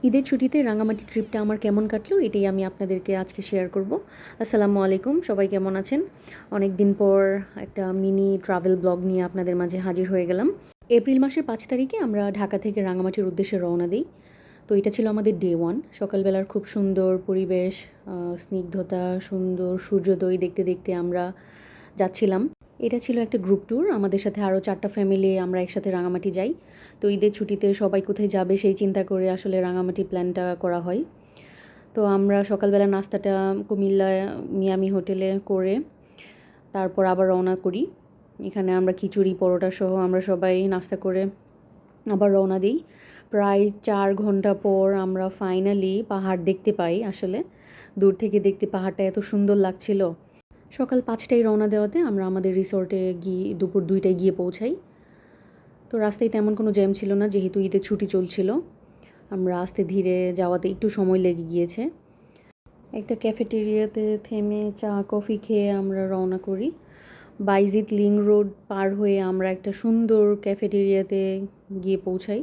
ঈদের ছুটিতে রাঙামাটি ট্রিপটা আমার কেমন কাটলো এটাই আমি আপনাদেরকে আজকে শেয়ার করব। আসসালামু আলাইকুম, সবাই কেমন আছেন? অনেক দিন পর একটা মিনি ট্রাভেল ব্লগ নিয়ে আপনাদের মাঝে হাজির হয়ে গেলাম। এপ্রিল মাসের 5 তারিখে আমরা ঢাকা থেকে রাঙামাটির উদ্দেশ্যে রওনা দিই। তো এটা ছিল আমাদের ডে 1। সকালবেলার খুব সুন্দর পরিবেশ, স্নিগ্ধতা, সুন্দর সূর্যোদয় দেখতে দেখতে আমরা যাচ্ছিলাম। এটা ছিল একটা গ্রুপ ট্যুর, আমাদের সাথে আরও 4টা ফ্যামিলি আমরা একসাথে রাঙামাটি যাই। তো ঈদের ছুটিতে সবাই কোথায় যাবে সেই চিন্তা করে আসলে রাঙামাটি প্ল্যানটা করা হয়। তো আমরা সকালবেলা নাস্তাটা কুমিল্লা মিয়ামি হোটেলে করে তারপর আবার রওনা করি। এখানে আমরা খিচুড়ি পরোটা সহ আমরা সবাই নাস্তা করে আবার রওনা দিই। প্রায় 4 ঘন্টা পর আমরা ফাইনালি পাহাড় দেখতে পাই। আসলে দূর থেকে দেখতে পাহাড়টা এত সুন্দর লাগছিল। সকাল 5টায় রওনা দেওয়াতে আমরা আমাদের রিসর্টে গিয়ে দুপুর 2টায় গিয়ে পৌঁছাই। তো রাস্তায় তেমন কোনো জ্যাম ছিল না, যেহেতু ঈদের ছুটি চলছিল। আমরা আস্তে ধীরে যাওয়াতে একটু সময় লেগে গিয়েছে। একটা ক্যাফেটেরিয়াতে থেমে চা কফি খেয়ে আমরা রওনা করি। বাইজিৎ লিং রোড পার হয়ে আমরা একটা সুন্দর ক্যাফেটেরিয়াতে গিয়ে পৌঁছাই।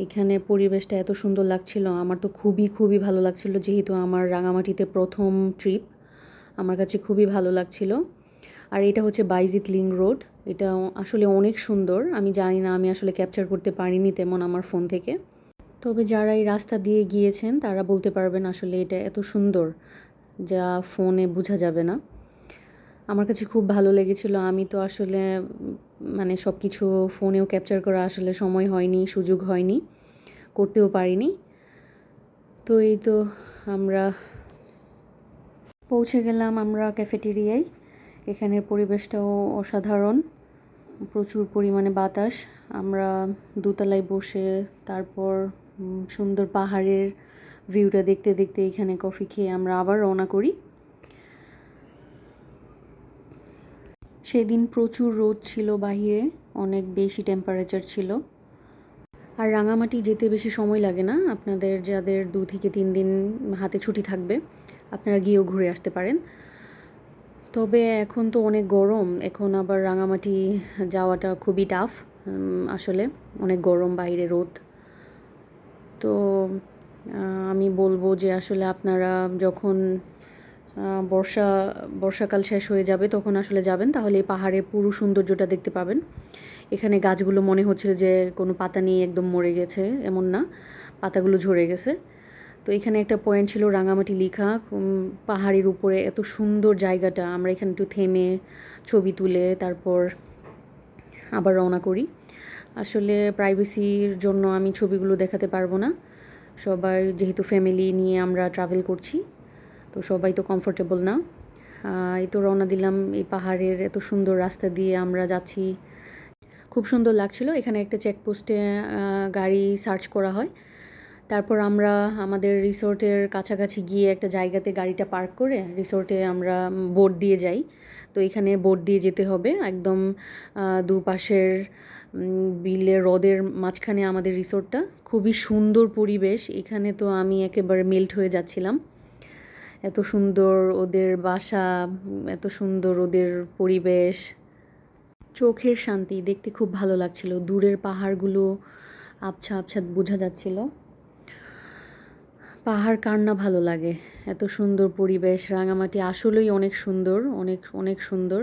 এখানে পরিবেশটা এত সুন্দর লাগছিল, আমার তো খুবই খুবই ভালো লাগছিল, যেহেতু আমার রাঙামাটিতে প্রথম ট্রিপ। আমার কাছে খুবই ভালো লাগছিল। আর এটা হচ্ছে বাইজিৎ লিং রোড। এটা আসলে অনেক সুন্দর। আমি জানি না, আমি আসলে ক্যাপচার করতে পারিনি তেমন আমার ফোন থেকে। তবে যারা এই রাস্তা দিয়ে গিয়েছেন তারা বলতে পারবেন আসলে এটা এত সুন্দর যা ফোনে বোঝা যাবে না। আমার কাছে খুব ভালো লেগেছিল। আমি তো আসলে মানে সব কিছু ফোনেও ক্যাপচার করা আসলে সময় হয়নি, সুযোগ হয়নি, করতেও পারিনি। তো এই তো আমরা পৌঁছে গেলাম আমরা ক্যাফেটেরিয়ায়। এখানের পরিবেশটাও অসাধারণ, প্রচুর পরিমাণে বাতাস। আমরা দোতলায় বসে তারপর সুন্দর পাহাড়ের ভিউটা দেখতে দেখতে এখানে কফি খেয়ে আমরা আবার রওনা করি। সেদিন প্রচুর রোদ ছিল বাহিরে, অনেক বেশি টেম্পারেচার ছিল। আর রাঙামাটি যেতে বেশি সময় লাগে না। আপনাদের যাদের 2 থেকে 3 দিন হাতে ছুটি থাকবে আপনারা গিয়েও ঘুরে আসতে পারেন। তবে এখন তো অনেক গরম, এখন আবার রাঙামাটি যাওয়াটা খুবই টাফ। আসলে অনেক গরম, বাইরে রোদ। তো আমি বলবো যে আসলে আপনারা যখন বর্ষাকাল শেষ হয়ে যাবে তখন আসলে যাবেন, তাহলে এই পাহাড়ের পুরো সৌন্দর্যটা দেখতে পাবেন। এখানে গাছগুলো মনে হচ্ছিল যে কোনো পাতা নেই, একদম মরে গেছে, এমন না, পাতাগুলো ঝরে গেছে। তো এখানে একটা পয়েন্ট ছিল রাঙামাটি লেখা, পাহাড়ের উপরে এত সুন্দর জায়গাটা। আমরা এখানে একটু থেমে ছবি তুলে তারপর আবার রওনা করি। আসলে প্রাইভেসির জন্য আমি ছবিগুলো দেখাতে পারবো না। সবাই যেহেতু ফ্যামিলি নিয়ে আমরা ট্রাভেল করছি, তো সবাই তো কমফোর্টেবল না। এই তো রওনা দিলাম এই পাহাড়ের এত সুন্দর রাস্তা দিয়ে আমরা যাচ্ছি। খুব সুন্দর লাগছিল। এখানে একটা চেকপোস্টে গাড়ি সার্চ করা হয়। তারপর আমরা আমাদের রিসোর্টের কাছাকাছি গিয়ে একটা জায়গাতে গাড়িটা পার্ক করে রিসোর্টে আমরা বোট দিয়ে যাই। তো এখানে বোট দিয়ে যেতে হবে একদম দুপাশের বিলের হ্রদের মাঝখানে আমাদের রিসোর্টটা। খুবই সুন্দর পরিবেশ এখানে, তো আমি একেবারে মেল্ট হয়ে যাচ্ছিলাম। এত সুন্দর ওদের বাসা, এত সুন্দর ওদের পরিবেশ, চোখের শান্তি, দেখতে খুব ভালো লাগছিল। দূরের পাহাড়গুলো আবছা আবছা বোঝা যাচ্ছিল। পাহাড় কার না ভালো লাগে, এত সুন্দর পরিবেশ। রাঙামাটি আসলেই অনেক সুন্দর, অনেক অনেক সুন্দর।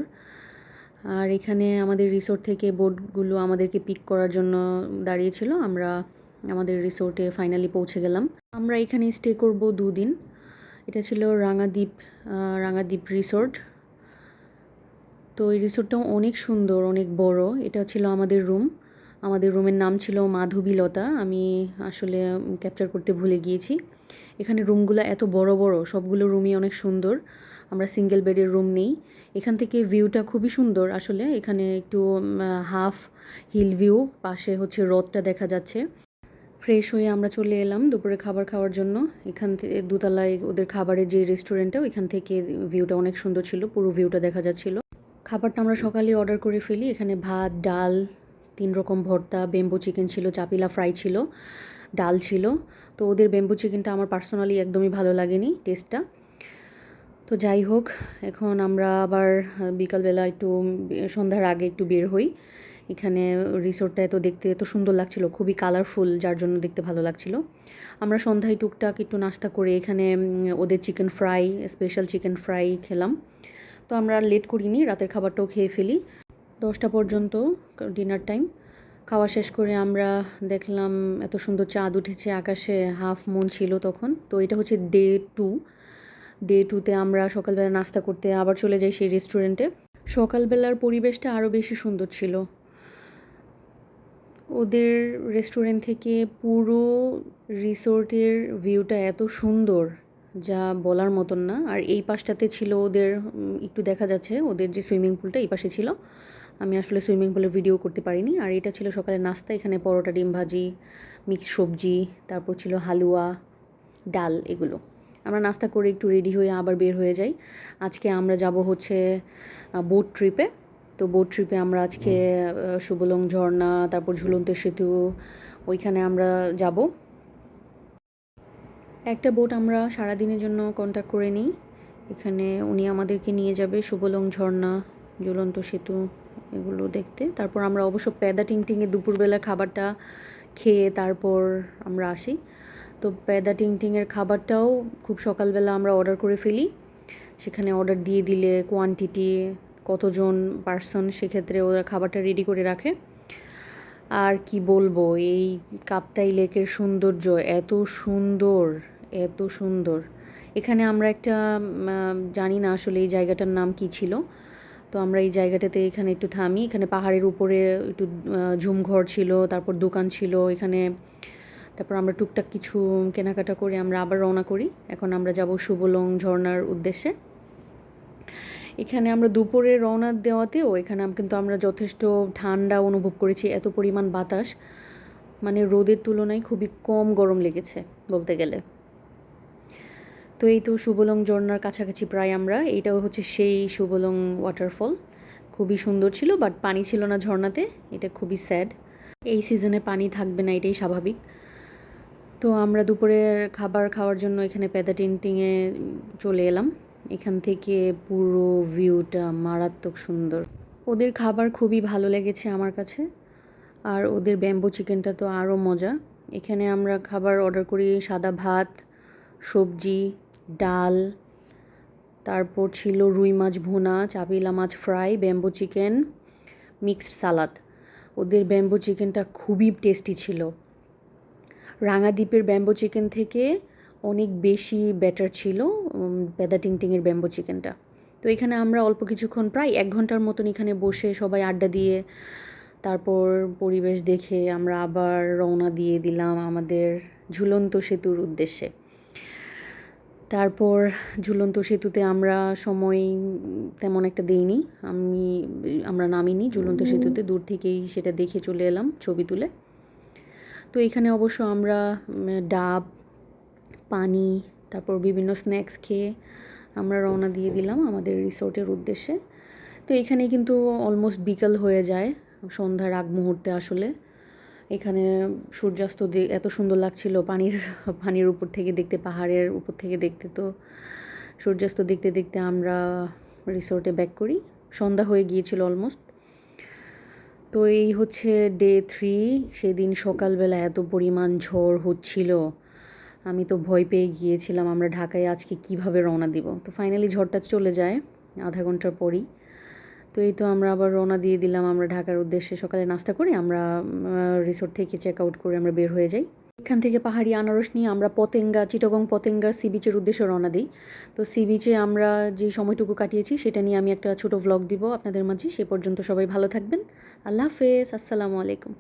আর এখানে আমাদের রিসোর্ট থেকে বোটগুলো আমাদেরকে পিক করার জন্য দাঁড়িয়েছিল। আমরা আমাদের রিসোর্টে ফাইনালি পৌঁছে গেলাম। আমরা এখানে স্টে করব 2 দিন। এটা ছিল রাঙাদ্বীপ রিসোর্ট। তো এই রিসোর্টটাও অনেক সুন্দর, অনেক বড়। এটা ছিল আমাদের রুম। আমাদের রুমের নাম ছিল মাধবীলতা। আমি আসলে ক্যাপচার করতে ভুলে গিয়েছি। এখানে রুমগুলো এত বড় বড়, সবগুলো রুমই অনেক সুন্দর। আমরা সিঙ্গেল বেডের রুম নেই। এখান থেকে ভিউটা খুবই সুন্দর। আসলে এখানে একটু হাফ হিল ভিউ, পাশে হচ্ছে হ্রদটা দেখা যাচ্ছে। ফ্রেশ হয়ে আমরা চলে এলাম দুপুরে খাবার খাওয়ার জন্য। এখান থেকে দোতলায় ওদের খাবারের যে রেস্টুরেন্টটা, ওইখান থেকে ভিউটা অনেক সুন্দর ছিল, পুরো ভিউটা দেখা যাচ্ছিল। খাবারটা আমরা সকালে অর্ডার করে ফেলি। এখানে ভাত, ডাল, 3 রকম ভর্তা, বেম্বু চিকেন ছিল, চাপিলা ফ্রাই ছিল, ডাল ছিল। তো ওদের বেম্বু চিকেনটা আমার পার্সোনালি একদমই ভালো লাগেনি টেস্টটা। তো যাই হোক, এখন আমরা আবার বিকালবেলা একটু সন্ধ্যার আগে একটু বের হই। এখানে রিসোর্টটা এত দেখতে এত সুন্দর লাগছিল, খুবই কালারফুল, যার জন্য দেখতে ভালো লাগছিল। আমরা সন্ধ্যায় টুকটাক একটু নাস্তা করে এখানে ওদের chicken fry, special chicken fry খেলাম। তো আমরা আর লেট করিনি, রাতের খাবারটাও খেয়ে ফেলি 10টা পর্যন্ত ডিনার টাইম। খাওয়া শেষ করে আমরা দেখলাম এত সুন্দর চাঁদ উঠেছে আকাশে, হাফ মুন ছিল তখন। তো এটা হচ্ছে ডে টুতে আমরা সকালবেলা নাস্তা করতে আবার চলে যাই সেই রেস্টুরেন্টে। সকালবেলার পরিবেশটা আরও বেশি সুন্দর ছিল। ওদের রেস্টুরেন্ট থেকে পুরো রিসোর্টের ভিউটা এত সুন্দর, যা বলার মতন না। আর এই পাশটাতে ছিল ওদের, একটু দেখা যাচ্ছে ওদের যে সুইমিং পুলটা এই পাশে ছিল। আমি আসলে সুইমিং পুলে ভিডিও করতে পারিনি। আর এটা ছিল সকালের নাস্তা, এখানে পরোটা, ডিম ভাজি, মিক্স সবজি, তারপর ছিল হালুয়া, ডাল, এগুলো। আমরা নাস্তা করে একটু রেডি হয়ে আবার বের হয়ে যাই। আজকে আমরা যাব হচ্ছে বোট ট্রিপে। তো বোট ট্রিপে আমরা আজকে শুভলং ঝর্ণা, তারপর ঝুলন্ত সেতু, ওইখানে আমরা যাব। একটা বোট আমরা সারাদিনের জন্য কন্ট্যাক্ট করে নিই। এখানে উনি আমাদেরকে নিয়ে যাবে শুভলং ঝর্ণা, ঝুলন্ত সেতু, এগুলো দেখতে। তারপর আমরা অবশ্য প্যাদা টিংটিংয়ে দুপুরবেলা খাবারটা খেয়ে তারপর আমরা আসি। তো প্যাদা টিংটিংয়ের খাবারটাও খুব সকালবেলা আমরা অর্ডার করে ফেলি। সেখানে অর্ডার দিয়ে দিলে কোয়ান্টিটি, কতজন পার্সন, সেক্ষেত্রে ওরা খাবারটা রেডি করে রাখে। আর কি বলবো, এই কাপ্তাই লেকের সৌন্দর্য এত সুন্দর, এত সুন্দর। এখানে আমরা একটা জানি না আসলে এই জায়গাটার নাম কি ছিল। তো আমরা এই জায়গাটাতে এখানে একটু থামি। এখানে পাহাড়ের উপরে একটু ঝুমঘর ছিল, তারপর দোকান ছিল এখানে। তারপর আমরা টুকটাক কিছু কেনাকাটা করে আমরা আবার রওনা করি। এখন আমরা যাব শুভলং ঝর্ণার উদ্দেশ্যে। এখানে আমরা দুপুরে রওনা দেওয়াতেও এখানে কিন্তু আমরা যথেষ্ট ঠান্ডা অনুভব করেছি, এত পরিমাণ বাতাস, মানে রোদের তুলনায় খুবই কম গরম লেগেছে বলতে গেলে। তো এই তো শুভলং ঝর্ণার কাছাকাছি প্রায় আমরা। এইটাও হচ্ছে সেই শুভলং ওয়াটারফল, খুবই সুন্দর ছিল, বাট পানি ছিল না ঝর্ণাতে, এটা খুবই স্যাড। এই সিজনে পানি থাকবে না, এটাই স্বাভাবিক। তো আমরা দুপুরের খাবার খাওয়ার জন্য এখানে প্যাদা টিংটিংয়ে চলে এলাম। এখান থেকে পুরো ভিউটা মারাত্মক সুন্দর। ওদের খাবার খুবই ভালো লেগেছে আমার কাছে। আর ওদের ব্যাম্বো চিকেনটা তো আরও মজা। এখানে আমরা খাবার অর্ডার করি, সাদা ভাত, সবজি, ডাল, তারপর ছিল রুই মাছ ভুনা, চাপিলা মাছ ফ্রাই, ব্যাম্বো চিকেন, মিক্সড সালাদ। ওদের ব্যাম্বো চিকেনটা খুবই টেস্টি ছিল। রাঙাদ্বীপের ব্যাম্বো চিকেন থেকে অনেক বেশি বেটার ছিল প্যাদা টিংটিংয়ের ব্যাম্বো চিকেনটা। তো এখানে আমরা অল্প কিছুক্ষণ, প্রায় 1 ঘন্টার মতন এখানে বসে সবাই আড্ডা দিয়ে তারপর পরিবেশ দেখে আমরা আবার রওনা দিয়ে দিলাম আমাদের ঝুলন্ত সেতুর উদ্দেশ্যে। তারপর ঝুলন্ত সেতুতে আমরা সময় তেমন একটা দেইনি, আমরা নামিনি ঝুলন্ত সেতুতে, দূর থেকেই সেটা দেখে চলে এলাম ছবি তুলে। তো এখানে অবশ্য আমরা ডাব, পানি, তারপর বিভিন্ন স্ন্যাক্স খেয়ে আমরা রওনা দিয়ে দিলাম আমাদের রিসোর্টের উদ্দেশ্যে। তো এখানে কিন্তু অলমোস্ট বিকাল হয়ে যায়, সন্ধ্যার আগ মুহূর্তে আসলে। এখানে সূর্যাস্ত এত সুন্দর লাগছিল পানির উপর থেকে দেখতে, পাহাড়ের উপর থেকে দেখতে। তো সূর্যাস্ত দেখতে দেখতে আমরা রিসোর্টে ব্যাক করি, সন্ধ্যা হয়ে গিয়েছিল অলমোস্ট। তো এই হচ্ছে ডে 3। সেদিন সকালবেলা এত পরিমাণ ঝড় হচ্ছিল, আমি তো ভয় পেয়ে গিয়েছিলাম আমরা ঢাকায় আজকে কিভাবে রওনা দিব। তো ফাইনালি ঝড়টা চলে যায় আধা ঘন্টার পরই। তো এই তো আমরা আবার রওনা দিয়ে দিলাম আমরা ঢাকার উদ্দেশ্যে। সকালে নাস্তা করে আমরা রিসোর্ট থেকে চেক আউট করে আমরা বের হয়ে যাই। এখান থেকে পাহাড়ি আনারস নিয়ে আমরা চিটাগং পতেঙ্গা সি বিচের উদ্দেশ্যে রওনা দিই। তো সি বিচে আমরা যে সময়টুকু কাটিয়েছি সেটা নিয়ে আমি একটা ছোটো ভ্লগ দিব আপনাদের মাঝে। সে পর্যন্ত সবাই ভালো থাকবেন। আল্লাহ হাফেজ, আসসালামু আলাইকুম।